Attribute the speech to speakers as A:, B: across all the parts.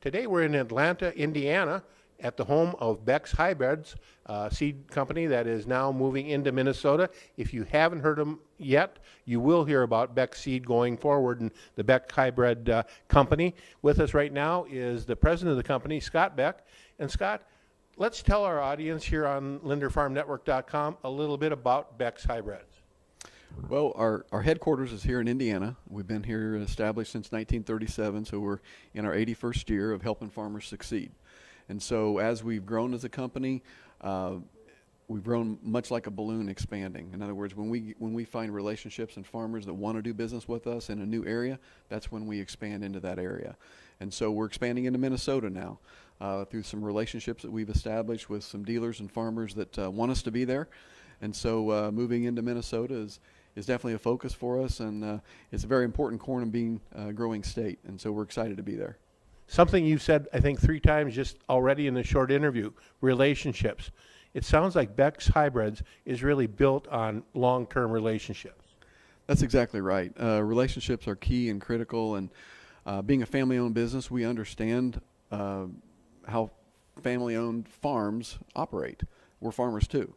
A: Today we're in Atlanta, Indiana, at the home of Beck's Hybrids, seed company that is now moving into Minnesota. If you haven't heard them yet, you will hear about Beck Seed going forward and the Beck Hybrid company. With us right now is the president of the company, Scott Beck. And Scott, let's tell our audience here on LinderFarmNetwork.com a little bit about Beck's Hybrids.
B: Well, our headquarters is here in Indiana. We've been here established since 1937, so we're in our 81st year of helping farmers succeed. And so as we've grown as a company, we've grown much like a balloon expanding. In other words, when we find relationships and farmers that want to do business with us in a new area, that's when we expand into that area. And so we're expanding into Minnesota now through some relationships that we've established with some dealers and farmers that want us to be there. And so moving into Minnesota is definitely a focus for us, and it's a very important corn and bean growing state, and so we're excited to be there.
A: Something you've said, I think, 3 times just already in the short interview, relationships. It sounds like Beck's Hybrids is really built on long-term relationships.
B: That's exactly right. Relationships are key and critical, and being a family-owned business, we understand how family-owned farms operate. We're farmers too.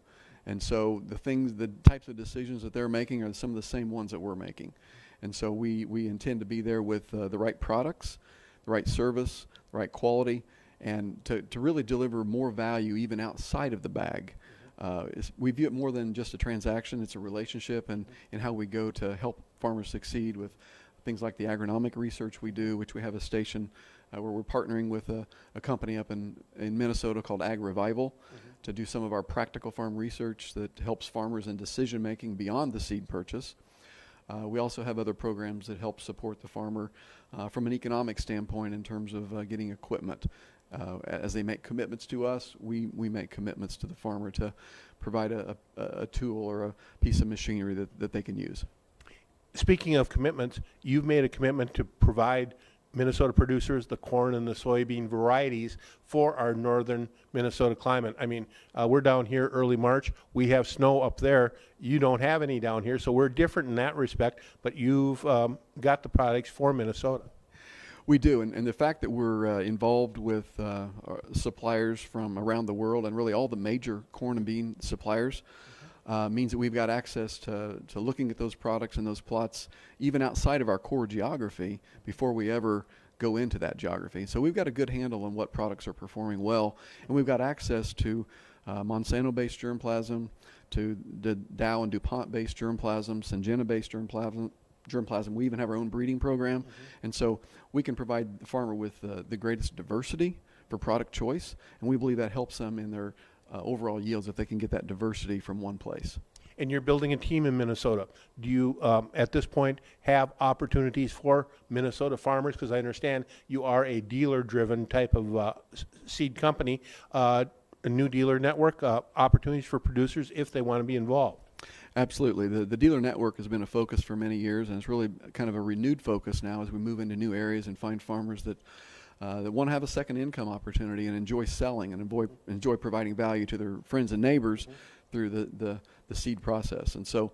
B: And so the types of decisions that they're making are some of the same ones that we're making. And so we intend to be there with the right products, the right service, the right quality, and to really deliver more value even outside of the bag. We view it more than just a transaction. It's a relationship, and how we go to help farmers succeed with things like the agronomic research we do, which we have a station where we're partnering with a company up in Minnesota called Ag Revival to do some of our practical farm research that helps farmers in decision making beyond the seed purchase. We also have other programs that help support the farmer from an economic standpoint in terms of getting equipment. As they make commitments to us, we make commitments to the farmer to provide a tool or a piece of machinery that they can use.
A: Speaking of commitments, you've made a commitment to provide Minnesota producers the corn and the soybean varieties for our northern Minnesota climate. I mean, we're down here early March. We have snow up there. You don't have any down here, so we're different in that respect, but you've got the products for Minnesota.
B: We do, and the fact that we're involved with suppliers from around the world and really all the major corn and bean suppliers means that we've got access to looking at those products and those plots even outside of our core geography before we ever go into that geography. So we've got a good handle on what products are performing well, and we've got access to Monsanto-based germplasm, to the Dow and DuPont-based germplasm, Syngenta-based germplasm. We even have our own breeding program, and so we can provide the farmer with the greatest diversity for product choice, and we believe that helps them in their overall yields if they can get that diversity from one place.
A: And you're building a team in Minnesota. Do you, at this point, have opportunities for Minnesota farmers? Because I understand you are a dealer-driven type of seed company, a new dealer network, opportunities for producers if they want to be involved.
B: Absolutely. The dealer network has been a focus for many years, and it's really kind of a renewed focus now as we move into new areas and find farmers that want to have a second income opportunity and enjoy selling and enjoy providing value to their friends and neighbors through the seed process. And so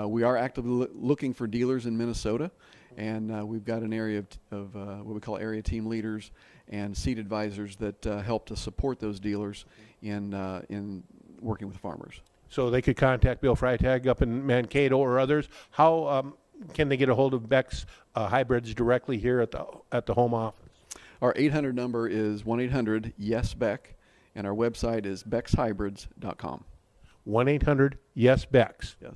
B: we are actively looking for dealers in Minnesota, and we've got an area of what we call area team leaders and seed advisors that help to support those dealers in working with farmers.
A: So they could contact Bill Freitag up in Mankato or others. How can they get a hold of Beck's Hybrids directly here at the home office?
B: Our 800 number is 1-800-YES-BECK, and our website is beckshybrids.com.
A: 1-800-YES-BECKS.
B: Yes.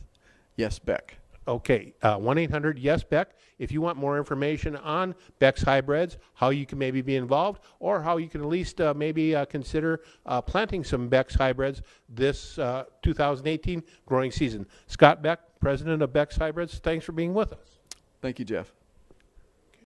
B: Yes, Beck.
A: Okay, 1-800-YES-BECK. If you want more information on Beck's Hybrids, how you can maybe be involved, or how you can at least maybe consider planting some Beck's Hybrids this 2018 growing season. Scott Beck, president of Beck's Hybrids, thanks for being with us.
B: Thank you, Jeff.